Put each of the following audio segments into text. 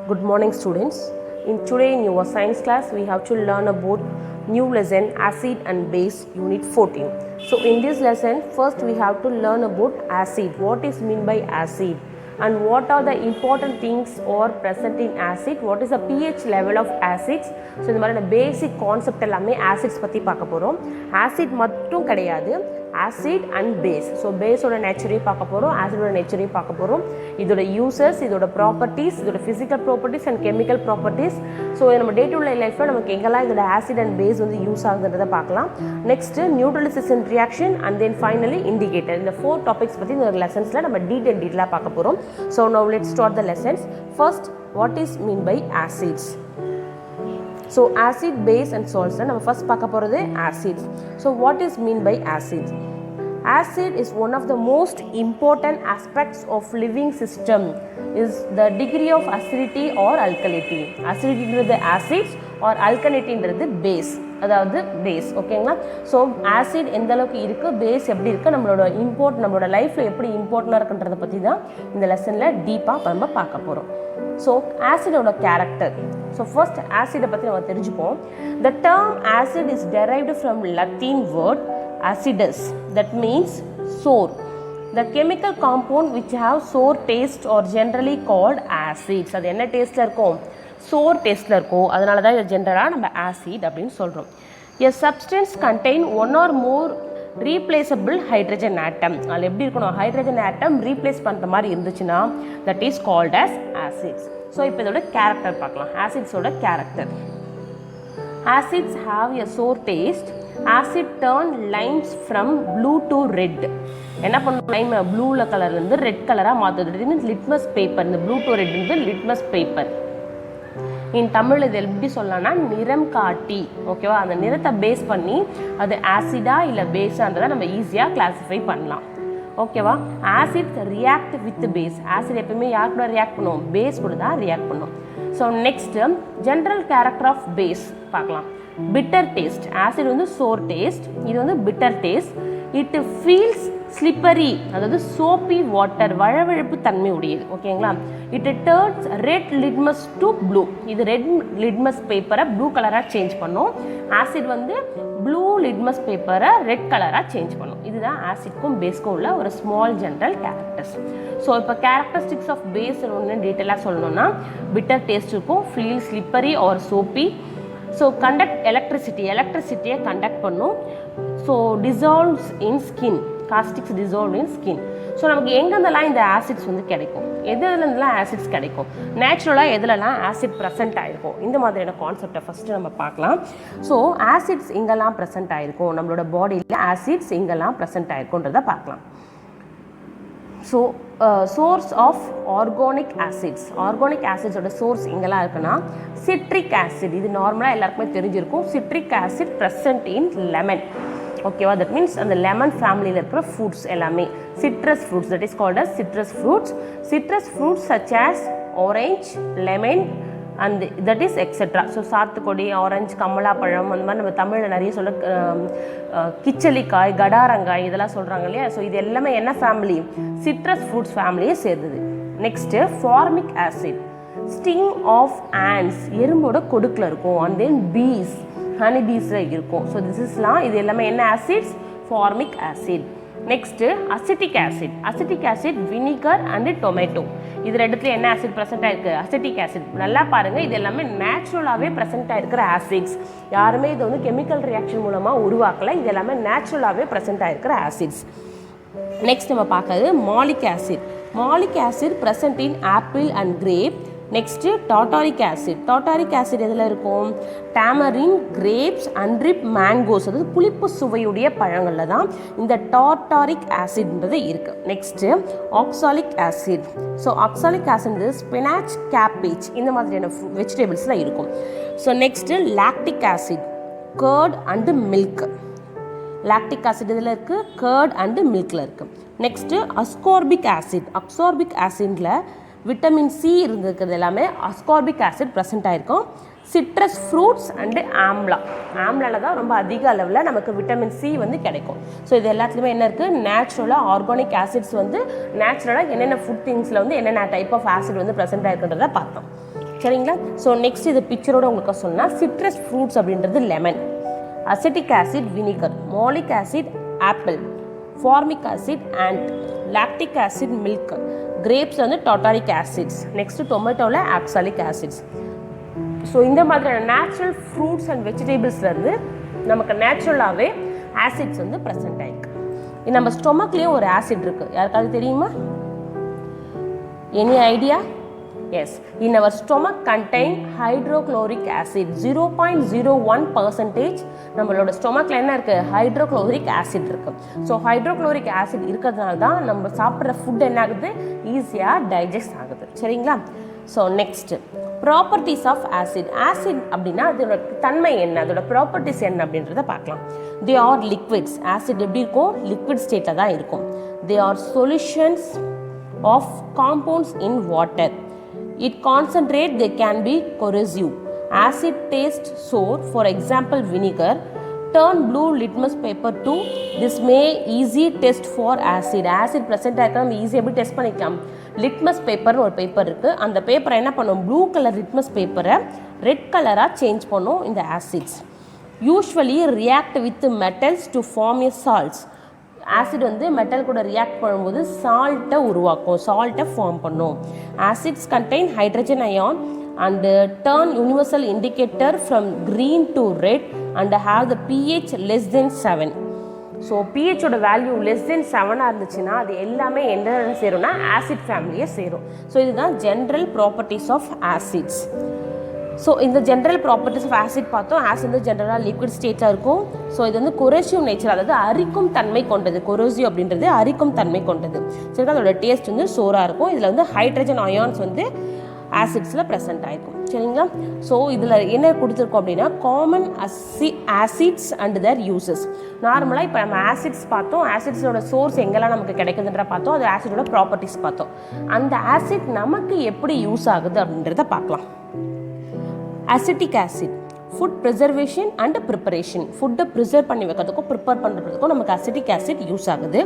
Good morning students. Today in your science class we have to learn about new lesson acid and base unit 14. So in this lesson first we have to learn about acid. What is mean by acid and what are the important things or present in acid? What is the pH level of acids? So இந்த மாதிரி basic concept எல்லாமே acids பற்றி பார்க்க போகிறோம். Acid மட்டும் கிடையாது, acid and base. So base ஓட நேச்சரையும் பார்க்க போகிறோம், acid ஓட நேச்சரையும் பார்க்க போகிறோம். இதோட யூசஸ், இதோட ப்ராப்பர்ட்டிஸ், இதோட physical properties and chemical properties. So நம்ம டே டு டே லைஃப்பில் நமக்கு எங்கெல்லாம் இதோட ஆசிட் அண்ட் பேஸ் வந்து யூஸ் ஆகுதுன்றதை பார்க்கலாம். Next neutralisation and reaction and then finally indicator. இந்த 4 டாபிக்ஸ் பற்றி இந்த லெசன்ஸில் நம்ம டீட்டெயிலாக பார்க்க போகிறோம். So now let's start the lessons. First, what is mean by acids? So acid, base and salts நம்ம first பார்க்க போகிறது acids. So what is mean by acids? Acid is one of the most important aspects of living system is the degree of acidity or alkalinity. Acidity ன்றது acids or alkalinity ன்றது base, அதாவது base. ஓகேங்களா? So acid எந்த அளவுக்கு இருக்குது, base எப்படி இருக்குது, நம்மளோட லைஃப்பில் எப்படி இம்பார்ட்டண்டாக இருக்குன்றதை பற்றி தான் இந்த லெசனில் டீப்பாக நம்ம பார்க்க போகிறோம். ஸோ ஆசிடோட கேரக்டர். ஸோ ஃபர்ஸ்ட் ஆசிடை பற்றி நம்ம தெரிஞ்சுப்போம். The term acid is derived from Latin word acidus, that means sour. The chemical compound which have sour taste are generally called acids. அது என்ன டேஸ்ட்டில் இருக்கும்? சோர் டேஸ்ட்டில் இருக்கும். அதனால தான் இதை ஜென்ரலாக நம்ம ஆசிட் அப்படின்னு சொல்கிறோம். A substance contain one or more replaceable hydrogen atom. அதில் எப்படி இருக்கணும்? ஹைட்ரஜன் ஆட்டம் ரீப்ளேஸ் பண்ணுற மாதிரி இருந்துச்சுன்னா that is called as acids. So இப்போ இதோட கேரக்டர் பார்க்கலாம். ஆசிட்ஸோட character. Acids have a sour taste. Acid turn limes from blue to red. என்ன பண்ணும்? லைம் ப்ளூவில் கலர்லேருந்து ரெட் கலராக மாற்றுது. இது மீன்ஸ் லிட்மஸ் பேப்பர். இந்த ப்ளூ டு ரெட்ன்றது லிட்மஸ் பேப்பர். இன் தமிழ் இது எப்படி சொல்லலாம்னா நிறம் காட்டி. ஓகேவா? அந்த நிறத்தை பேஸ் பண்ணி அது ஆசிடா இல்லை பேஸான்றதை நம்ம ஈஸியாக கிளாஸிஃபை பண்ணலாம். ஓகேவா? Acid react with base. Acid எப்பவுமே யார் கூட ரியாக்ட் பண்ணும்? பேஸ் கூட தான் ரியாக்ட் பண்ணும். So next general character of base பார்க்கலாம். Bitter taste. ஆசிட் வந்து சோர் டேஸ்ட், இது வந்து bitter taste. It feels slippery, அதாவது சோப்பி வாட்டர், வழவழப்பு தன்மை உடையது. ஓகேங்களா? It turns red litmus to blue. இது ரெட் லிட்மஸ் பேப்பரை ப்ளூ கலராக சேஞ்ச் பண்ணும். ஆசிட் வந்து ப்ளூ லிட்மஸ் பேப்பரை ரெட் கலராக சேஞ்ச் பண்ணும். இதுதான் ஆசிட்க்கும் பேஸ்க்கும் உள்ள ஒரு ஸ்மால் ஜென்ரல் கேரக்டர்ஸ். ஸோ இப்போ கேரக்டரிஸ்டிக்ஸ் ஆஃப் பேஸ் ஒன்று டீட்டெயிலாக சொல்லணும்னா பிட்டர் டேஸ்ட் இருக்கும், feel slippery R சோப்பி. So conduct எலக்ட்ரிசிட்டியை conduct பண்ணும். ஸோ டிசால்வ்ஸ் இன் ஸ்கின், காஸ்டிக்ஸ் டிசால்வ் இன் ஸ்கின். ஸோ நமக்கு எங்கெந்தெல்லாம் இந்த ஆசிட்ஸ் வந்து கிடைக்கும், எதுலேருந்துலாம் ஆசிட்ஸ் கிடைக்கும், நேச்சுரலாக எதுலலாம் ஆசிட் ப்ரெசென்ட் ஆகிருக்கும், இந்த மாதிரியான கான்செப்டை ஃபஸ்ட்டு நம்ம பார்க்கலாம். ஸோ ஆசிட்ஸ் எங்கெல்லாம் ப்ரெசென்ட் ஆகிருக்கும், நம்மளோட பாடியில் ஆசிட்ஸ் எங்கெல்லாம் ப்ரெசென்ட் ஆகிருக்குன்றதை பார்க்கலாம். So source of organic acids. Organic ஆசிட்ஸோட சோர்ஸ் எங்கெல்லாம் இருக்குன்னா சிட்ரிக் ஆசிட். இது நார்மலாக எல்லாருக்குமே தெரிஞ்சிருக்கும். Citric acid present in lemon. ஓகேவா? தட் மீன்ஸ் அந்த லெமன் ஃபேமிலியில் இருக்கிற ஃப்ரூட்ஸ் எல்லாமே citrus fruits, that is called as citrus fruits. Citrus fruits such as orange, lemon and that is etcetera. So சாத்துக்குடி, ஆரஞ்சு, கமலாப்பழம், அந்த மாதிரி நம்ம தமிழில் நிறைய சொல்ல கிச்சலிக்காய், கடாரங்காய் இதெல்லாம் சொல்கிறாங்க இல்லையா? ஸோ இது எல்லாமே என்ன ஃபேமிலி? சிட்ரஸ் ஃப்ரூட்ஸ் ஃபேமிலியே சேர்ந்தது. Next formic acid. Sting of ants, எறும்போட கொடுக்கில் இருக்கும். அண்ட் தென் பீஸ், ஹனி பீஸில் இருக்கும். ஸோ இது எல்லாமே என்ன acids? Formic acid. Next acetic acid. Acetic acid vinegar and tomato. இது ரெண்டுத்துல என்ன ஆசிட் ப்ரெசென்ட் ஆயிருக்கு? Acetic acid. நல்லா பாருங்கள், இது எல்லாமே நேச்சுரலாகவே ப்ரெசென்ட் ஆகிருக்கிற ஆசிட்ஸ். யாருமே இது வந்து கெமிக்கல் ரியாக்ஷன் மூலமாக உருவாக்கலை. இது எல்லாமே நேச்சுரலாகவே ப்ரெசென்ட் ஆகிருக்கிற ஆசிட்ஸ். நெக்ஸ்ட் நம்ம பார்க்கறது malic acid. Malic acid present in apple and grape. Next tartaric acid. Tartaric acid எதில் இருக்கும்? டேமரின், கிரேப்ஸ், அண்ட்ரிப், மேங்கோஸ், அதாவது புளிப்பு சுவையுடைய பழங்களில் தான் இந்த டாட்டாரிக் ஆசிட்ன்றது இருக்குது. Next oxalic acid. So oxalic acid spinach, cabbage இந்த மாதிரியான வெஜிடபிள்ஸில் இருக்கும். So next lactic acid, curd and milk. Lactic acid இதில் இருக்குது, கர்ட் அண்டு மில்கில் இருக்குது. Next ascorbic acid. அஸ்கார்பிக் ஆசிடில் விட்டமின் சி இருந்திருக்கிறது எல்லாமே அஸ்கார்பிக் ஆசிட் ப்ரெசென்ட் ஆகிருக்கும். Citrus fruits and amla. ஆம்லாவில் தான் ரொம்ப அதிக அளவில் நமக்கு விட்டமின் சி வந்து கிடைக்கும். ஸோ இது எல்லாத்துலேயுமே என்ன இருக்குது? நேச்சுரலாக ஆர்கானிக் ஆசிட்ஸ் வந்து நேச்சுரலாக என்னென்ன ஃபுட் திங்ஸில் வந்து என்னென்ன டைப் ஆஃப் ஆசிட் வந்து ப்ரெசென்ட் ஆகிருக்குன்றதை பார்த்தோம். சரிங்களா. ஸோ நெக்ஸ்ட் இது பிக்சரோட உங்களுக்கு சொன்னால் சிட்ரஸ் ஃப்ரூட்ஸ் அப்படின்றது lemon, acetic acid vinegar, malic acid apple, formic acid and, lactic acid milk, grapes வந்து டாட்டாரிக் ஆசிட்ஸ், நெக்ஸ்ட் டொமேட்டோவில் ஆக்சாலிக் ஆசிட்ஸ். ஸோ இந்த மாதிரியான நேச்சுரல் ஃப்ரூட்ஸ் அண்ட் வெஜிடபிள்ஸ்லேருந்து நமக்கு நேச்சுரலாகவே ஆசிட்ஸ் வந்து ப்ரெசென்ட் ஆகிருக்கு. நம்ம ஸ்டொமக்லேயும் ஒரு ஆசிட் இருக்குது, யாருக்காவது தெரியுமா? Any idea? எஸ், இன் அவர் ஸ்டொமக் கண்டெயின் ஹைட்ரோக்ளோரிக் ஆசிட். 0.01% நம்மளோட ஸ்டொமக்கில் என்ன இருக்குது? ஹைட்ரோக்ளோரிக் ஆசிட் இருக்குது. ஸோ ஹைட்ரோக்ளோரிக் ஆசிட் இருக்கிறதுனால தான் நம்ம சாப்பிட்ற ஃபுட் என்ன ஆகுது? ஈஸியாக டைஜஸ்ட் ஆகுது. சரிங்களா. So next properties of acid. Acid அப்படின்னா அதோட தன்மை என்ன, அதோட ப்ராப்பர்ட்டிஸ் என்ன அப்படின்றத பார்க்கலாம். They are liquids. ஆசிட் எப்படி இருக்கும்? லிக்விட் ஸ்டேட்டில் தான் இருக்கும். They are solutions of compounds in water. It concentrate, they can be corrosive. Acid taste sour, for example vinegar. Turn blue litmus paper to, this may easy test for acid. Acid present ஆகிக்க நம்ம ஈஸியாக எப்படி test பண்ணிக்கலாம்? Litmus பேப்பர்னு ஒரு paper இருக்குது, அந்த பேப்பரை என்ன பண்ணும்? ப்ளூ கலர் லிட்மஸ் பேப்பரை ரெட் கலராக சேஞ்ச் பண்ணும் இந்த acids. Usually react with metals to form a salts. Acid வந்து மெட்டல் கூட ரியாக்ட் பண்ணும்போது சால்ட்டை உருவாக்கும், சால்ட்டை ஃபார்ம் பண்ணும். Acids contain hydrogen ion and turn universal indicator from green to red and have the pH less than 7. So பிஹெச்சோட value less than 7ஆக இருந்துச்சுன்னா அது எல்லாமே என்ன சேரும்னா ஆசிட் ஃபேமிலியை சேரும். ஸோ இதுதான் general properties of acids. So இந்த ஜென்ரல் ப்ராப்பர்ட்டிஸ் ஆஃப் ஆசிட் பார்த்தோம். ஆசிட் வந்து ஜென்ரலாக லிக்விட் ஸ்டேட்டாக இருக்கும். ஸோ இது வந்து கொரோசிவ் நேச்சர், அதாவது அரிக்கும் தன்மை கொண்டது. கொரோசிவ் அப்படின்றது அரிக்கும் தன்மை கொண்டது. சரிங்களா. அதோட டேஸ்ட் வந்து சோராக இருக்கும். இதில் வந்து ஹைட்ரஜன் அயான்ஸ் வந்து ஆசிட்ஸில் ப்ரெசென்ட் ஆகிருக்கும். சரிங்களா. ஸோ இதில் என்ன கொடுத்துருக்கோம் அப்படின்னா common acids and their uses. நார்மலாக இப்போ நம்ம ஆசிட்ஸ் பார்த்தோம், ஆசிட்ஸோட சோர்ஸ் எங்கெல்லாம் நமக்கு கிடைக்குதுன்ற பார்த்தோம், அது ஆசிடோட ப்ராப்பர்ட்டிஸ் பார்த்தோம். அந்த ஆசிட் நமக்கு எப்படி யூஸ் ஆகுது அப்படின்றத பார்க்கலாம். Acetic acid food preservation and preparation. ஃபுட்டை ப்ரிசர்வ் பண்ணி வைக்கிறதுக்கும் ப்ரிப்பேர் பண்ணுறதுக்கும் நமக்கு அசிட்டிக் ஆசிட் யூஸ் ஆகுது.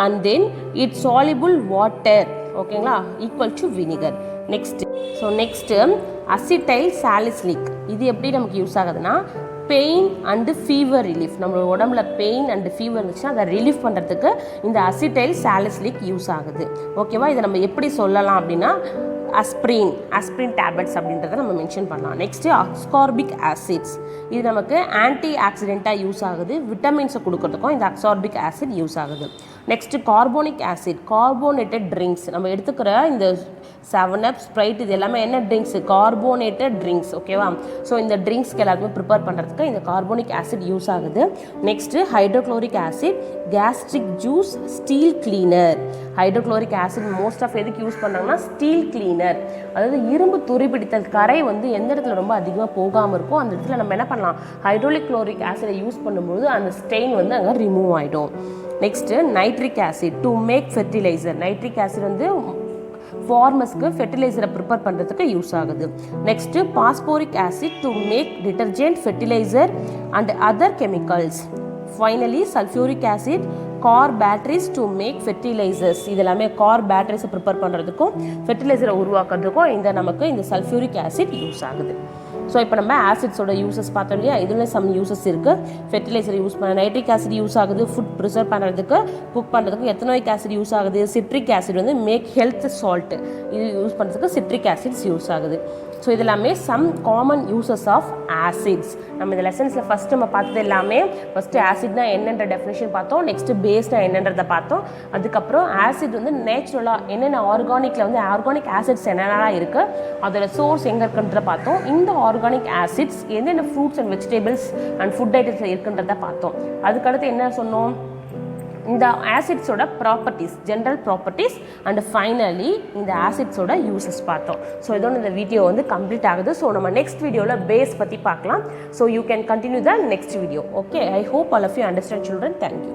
And then it's soluble water, ஓகேங்களா, equal to vinegar. Next acetyl salicylic. இது எப்படி நமக்கு யூஸ் ஆகுதுன்னா பெயின் அண்டு ஃபீவர் ரிலீஃப். நம்மளோட உடம்புல பெயின் அண்டு ஃபீவர் இருந்துச்சுன்னா அதை ரிலீஃப் பண்ணுறதுக்கு இந்த அசிட்டைல் சாலிசிலிக் யூஸ் ஆகுது. ஓகேவா. இதை நம்ம எப்படி சொல்லலாம் அப்படின்னா அஸ்பிரின் டேப்லெட்ஸ் அப்படின்றத நம்ம மென்ஷன் பண்ணலாம். Next ascorbic acids. இது நமக்கு ஆன்டி ஆக்சிடெண்ட்டாக யூஸ் ஆகுது. விட்டமின்ஸை கொடுக்கறதுக்கும் இந்த அஸ்கார்பிக் ஆசிட் யூஸ் ஆகுது. Next carbonic acid, carbonated drinks. நம்ம எடுத்துக்கிற இந்த 7up, ஸ்ப்ரைட் இது எல்லாமே என்ன ட்ரிங்க்ஸு? Carbonated drinks. ஓகேவா. ஸோ இந்த ட்ரிங்க்ஸ்க்கு எல்லாருமே ப்ரிப்பேர் பண்ணுறதுக்கு இந்த கார்போனிக் ஆசிட் யூஸ் ஆகுது. Next hydrochloric acid, gastric juice, steel cleaner. Hydrochloric acid most of எதுக்கு யூஸ் பண்ணுறாங்கன்னா ஸ்டீல் கிளீனர், அதாவது இரும்பு துருப்பிடித்தல் கரை வந்து எந்த இடத்துல ரொம்ப அதிகமாக போகாமல் இருக்கும் அந்த இடத்துல நம்ம என்ன பண்ணலாம்? ஹைட்ரோக்ளோரிக் ஆசிடை யூஸ் பண்ணும்போது அந்த ஸ்டெயின் வந்து அங்கே ரிமூவ் ஆகிடும். Next nitric acid to make fertiliser. Nitric acid வந்து ஃபார்மர்ஸ்க்கு ஃபெர்டிலைசரை ப்ரிப்பேர் பண்ணுறதுக்கு யூஸ் ஆகுது. Next phosphoric acid to make detergent, fertiliser and other chemicals. Finally sulphuric acid, car batteries to make fertilisers. இது எல்லாமே கார் பேட்டரிஸை ப்ரிப்பேர் பண்ணுறதுக்கும் ஃபெர்டிலைசரை உருவாக்குறதுக்கும் நமக்கு இந்த சல்ஃபியூரிக் ஆசிட் யூஸ் ஆகுது. ஸோ இப்போ நம்ம ஆசிட்ஸோட யூசஸ் பார்த்தோம் இல்லையா, இதில் சம் யூசஸ் இருக்குது. ஃபெர்டிலைசர் யூஸ் பண்ண நைட்ரிக் ஆசிட் யூஸ் ஆகுது ஃபுட் ப்ரிசர்வ் பண்ணுறதுக்கு, குக் பண்ணுறதுக்கு. எத்தனோயிக் ஆசிட் யூஸ் ஆகுது. சிட்ரிக் ஆசிட் வந்து மேக் ஹெல்த் சால்ட், இது யூஸ் பண்ணுறதுக்கு சிட்ரிக் ஆசிட்ஸ் யூஸ் ஆகுது. ஸோ இது எல்லாமே some common uses of acids. நம்ம இந்த லெசன்ஸில் ஃபஸ்ட்டு நம்ம பார்த்தது எல்லாமே ஃபஸ்ட்டு ஆசிட்னா என்னென்ற டெஃபினேஷன் பார்த்தோம். நெக்ஸ்ட்டு பேஸ்னா என்னன்றதை பார்த்தோம். அதுக்கப்புறம் ஆசிட் வந்து நேச்சுரலாக என்னென்ன ஆர்கானிக்கில் வந்து ஆர்கானிக் ஆசிட்ஸ் என்னென்னலாம் இருக்குது, அதோட சோர்ஸ் எங்கே இருக்குன்றத பார்த்தோம். இந்த ஆர்கானிக் ஆசிட்ஸ் என்னென்ன fruits and vegetables and food ஐட்டம்ஸில் இருக்குன்றத பார்த்தோம். அதுக்கடுத்து என்ன சொன்னோம்? இந்த ஆசிட்ஸோட properties, general properties and finally இந்த ஆசிட்ஸோட யூசஸ் பார்த்தோம். ஸோ இதோட இந்த வீடியோ வந்து கம்ப்ளீட் ஆகுது. ஸோ நம்ம நெக்ஸ்ட் வீடியோவில் பேஸ் பற்றி பார்க்கலாம். So you can continue the next video. Okay, I hope all of you understand children. Thank you.